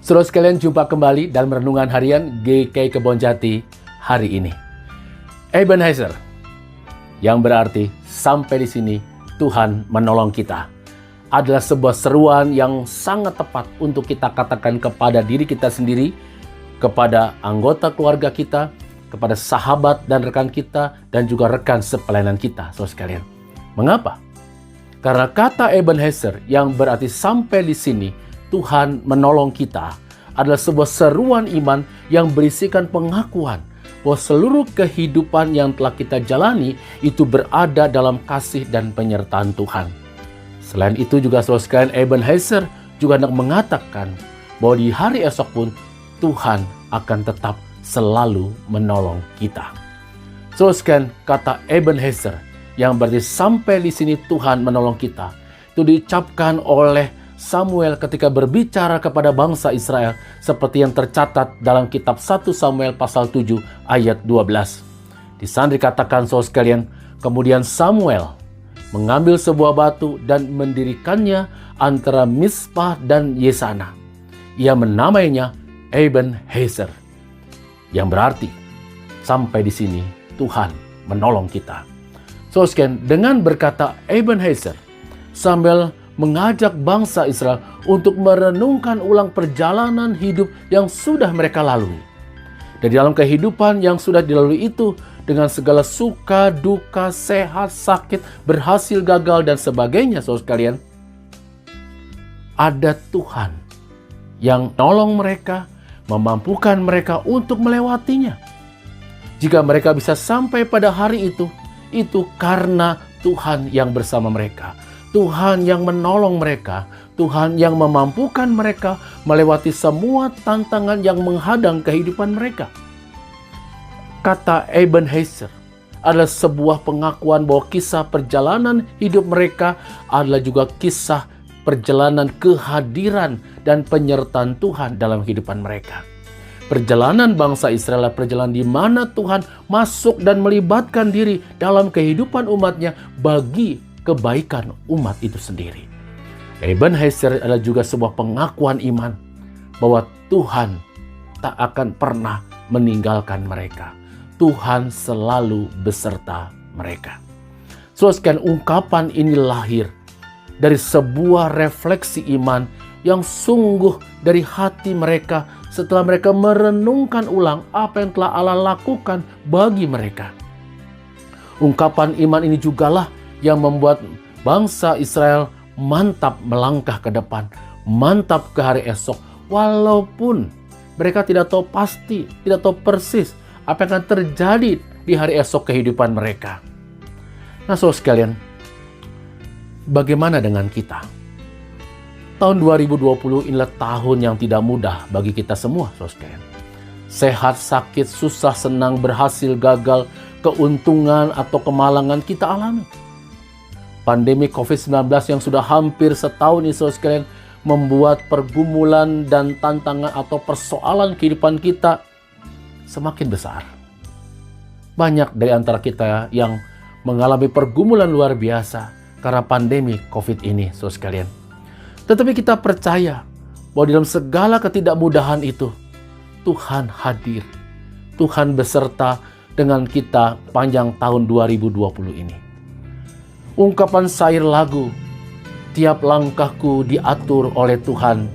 Saudara sekalian, jumpa kembali dalam renungan harian GKI Kebonjati hari ini. Ebenezer, yang berarti sampai di sini Tuhan menolong kita, adalah sebuah seruan yang sangat tepat untuk kita katakan kepada diri kita sendiri, kepada anggota keluarga kita, kepada sahabat dan rekan kita, dan juga rekan sepelayanan kita, saudara sekalian. Mengapa? Karena kata Ebenezer yang berarti sampai di sini Tuhan menolong kita adalah sebuah seruan iman yang berisikan pengakuan bahwa seluruh kehidupan yang telah kita jalani itu berada dalam kasih dan penyertaan Tuhan. Selain itu juga saudara sekalian, Ebenezer juga hendak mengatakan bahwa di hari esok pun Tuhan akan tetap selalu menolong kita. Saudara sekalian, kata Ebenezer yang berarti sampai di sini Tuhan menolong kita itu diucapkan oleh Samuel ketika berbicara kepada bangsa Israel seperti yang tercatat dalam kitab 1 Samuel pasal 7 ayat 12. Di sana dikatakan saudara sekalian, kemudian Samuel mengambil sebuah batu dan mendirikannya antara Mizpah dan Yesana. Ia menamainya Ebenezer, yang berarti sampai di sini Tuhan menolong kita. Saudara sekalian, dengan berkata Ebenezer, Samuel mengajak bangsa Israel untuk merenungkan ulang perjalanan hidup yang sudah mereka lalui. Dan di dalam kehidupan yang sudah dilalui itu, dengan segala suka, duka, sehat, sakit, berhasil, gagal, dan sebagainya, saudara sekalian, ada Tuhan yang nolong mereka, memampukan mereka untuk melewatinya. Jika mereka bisa sampai pada hari itu karena Tuhan yang bersama mereka. Tuhan yang menolong mereka, Tuhan yang memampukan mereka melewati semua tantangan yang menghadang kehidupan mereka. Kata Ebenezer adalah sebuah pengakuan bahwa kisah perjalanan hidup mereka adalah juga kisah perjalanan kehadiran dan penyertaan Tuhan dalam kehidupan mereka. Perjalanan bangsa Israel adalah perjalanan di mana Tuhan masuk dan melibatkan diri dalam kehidupan umatnya bagi kebaikan umat itu sendiri. Ebenezer adalah juga sebuah pengakuan iman bahwa Tuhan tak akan pernah meninggalkan mereka. Tuhan selalu beserta mereka. Saudara sekalian, ungkapan ini lahir dari sebuah refleksi iman yang sungguh dari hati mereka setelah mereka merenungkan ulang apa yang telah Allah lakukan bagi mereka. Ungkapan iman ini jugalah yang membuat bangsa Israel mantap melangkah ke depan, mantap ke hari esok, walaupun mereka tidak tahu pasti, tidak tahu persis apa yang akan terjadi di hari esok kehidupan mereka. Nah, saudara sekalian, bagaimana dengan kita? Tahun 2020 inilah tahun yang tidak mudah bagi kita semua, saudara sekalian. Sehat, sakit, susah, senang, berhasil, gagal, keuntungan atau kemalangan kita alami. Pandemi COVID-19 yang sudah hampir setahun ini, saudara sekalian, membuat pergumulan dan tantangan atau persoalan kehidupan kita semakin besar. Banyak dari antara kita yang mengalami pergumulan luar biasa karena pandemi COVID ini, saudara sekalian. Tetapi kita percaya bahwa dalam segala ketidakmudahan itu, Tuhan hadir. Tuhan beserta dengan kita panjang tahun 2020 ini. Ungkapan syair lagu, tiap langkahku diatur oleh Tuhan,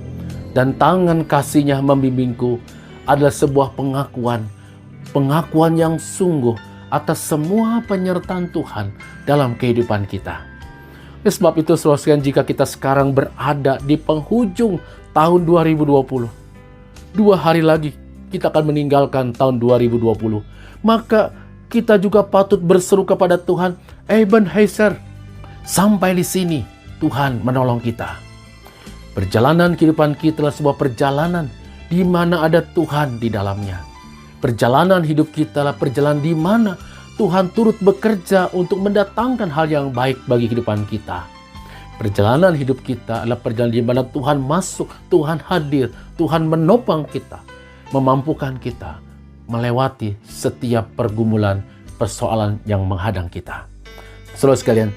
dan tangan kasih-Nya membimbingku, adalah sebuah pengakuan yang sungguh atas semua penyertaan Tuhan dalam kehidupan kita. Sebab itu, saudara sekalian, jika kita sekarang berada di penghujung tahun 2020, 2 hari lagi kita akan meninggalkan tahun 2020, maka kita juga patut berseru kepada Tuhan, Ebenezer, sampai di sini Tuhan menolong kita. Perjalanan kehidupan kita adalah sebuah perjalanan di mana ada Tuhan di dalamnya. Perjalanan hidup kita adalah perjalanan di mana Tuhan turut bekerja untuk mendatangkan hal yang baik bagi kehidupan kita. Perjalanan hidup kita adalah perjalanan di mana Tuhan masuk, Tuhan hadir, Tuhan menopang kita, memampukan kita melewati setiap pergumulan, persoalan yang menghadang kita. Saudara sekalian,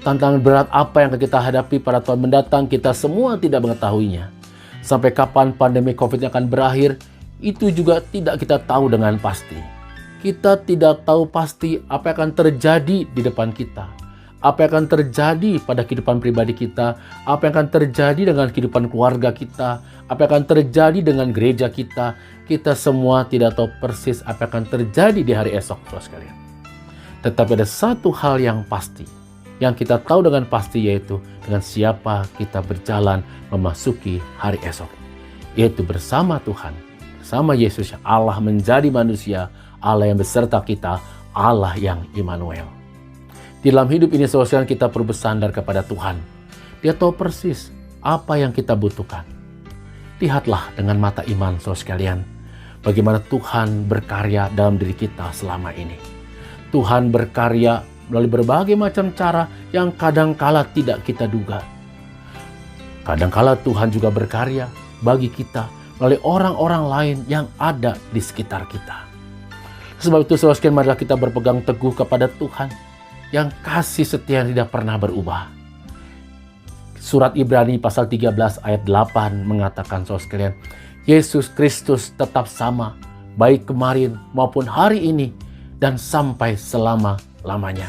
tantangan berat apa yang akan kita hadapi pada tahun mendatang kita semua tidak mengetahuinya. Sampai kapan pandemi COVID akan berakhir, itu juga tidak kita tahu dengan pasti. Kita tidak tahu pasti apa yang akan terjadi di depan kita. Apa yang akan terjadi pada kehidupan pribadi kita, apa yang akan terjadi dengan kehidupan keluarga kita, apa yang akan terjadi dengan gereja kita. Kita semua tidak tahu persis apa yang akan terjadi di hari esok, saudara sekalian. Tetapi ada satu hal yang pasti, yang kita tahu dengan pasti, yaitu dengan siapa kita berjalan memasuki hari esok, yaitu bersama Tuhan, bersama Yesus, Allah menjadi manusia, Allah yang beserta kita, Allah yang Immanuel. Di dalam hidup ini, saudara, kita perlu bersandar kepada Tuhan. Dia tahu persis apa yang kita butuhkan. Lihatlah dengan mata iman, saudara sekalian, bagaimana Tuhan berkarya dalam diri kita selama ini. Tuhan berkarya melalui berbagai macam cara yang kadangkala tidak kita duga. Kadangkala Tuhan juga berkarya bagi kita melalui orang-orang lain yang ada di sekitar kita. Sebab itu, saudara sekalian, marilah kita berpegang teguh kepada Tuhan yang kasih setia tidak pernah berubah. Surat Ibrani pasal 13 ayat 8 mengatakan, saudara sekalian, Yesus Kristus tetap sama, baik kemarin maupun hari ini dan sampai selama-lamanya.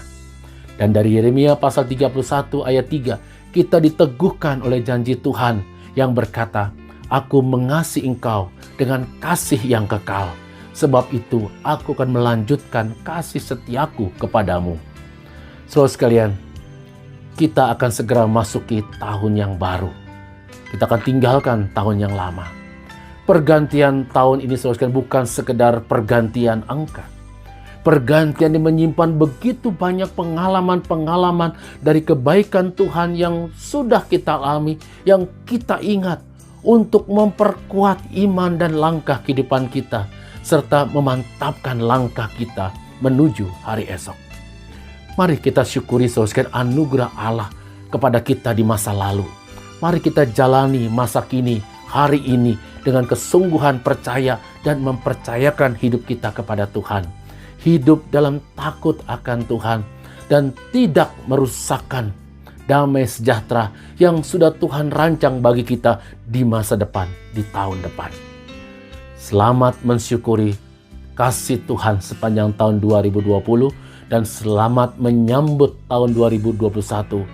Dan dari Yeremia pasal 31 ayat 3, kita diteguhkan oleh janji Tuhan yang berkata, Aku mengasihi engkau dengan kasih yang kekal. Sebab itu aku akan melanjutkan kasih setiaku kepadamu. Saudara sekalian, kita akan segera masuki tahun yang baru. Kita akan tinggalkan tahun yang lama. Pergantian tahun ini, saudara sekalian, bukan sekedar pergantian angka. Pergantian yang menyimpan begitu banyak pengalaman-pengalaman dari kebaikan Tuhan yang sudah kita alami, yang kita ingat untuk memperkuat iman dan langkah kehidupan kita, serta memantapkan langkah kita menuju hari esok. Mari kita syukuri, saudara sekalian, anugerah Allah kepada kita di masa lalu. Mari kita jalani masa kini, hari ini, dengan kesungguhan percaya dan mempercayakan hidup kita kepada Tuhan. Hidup dalam takut akan Tuhan dan tidak merusakkan damai sejahtera yang sudah Tuhan rancang bagi kita di masa depan, di tahun depan. Selamat mensyukuri kasih Tuhan sepanjang tahun 2020 dan selamat menyambut tahun 2021,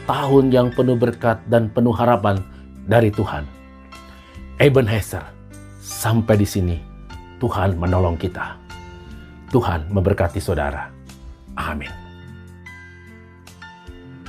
tahun yang penuh berkat dan penuh harapan dari Tuhan. Ebenezer, sampai di sini Tuhan menolong kita. Tuhan memberkati saudara. Amin.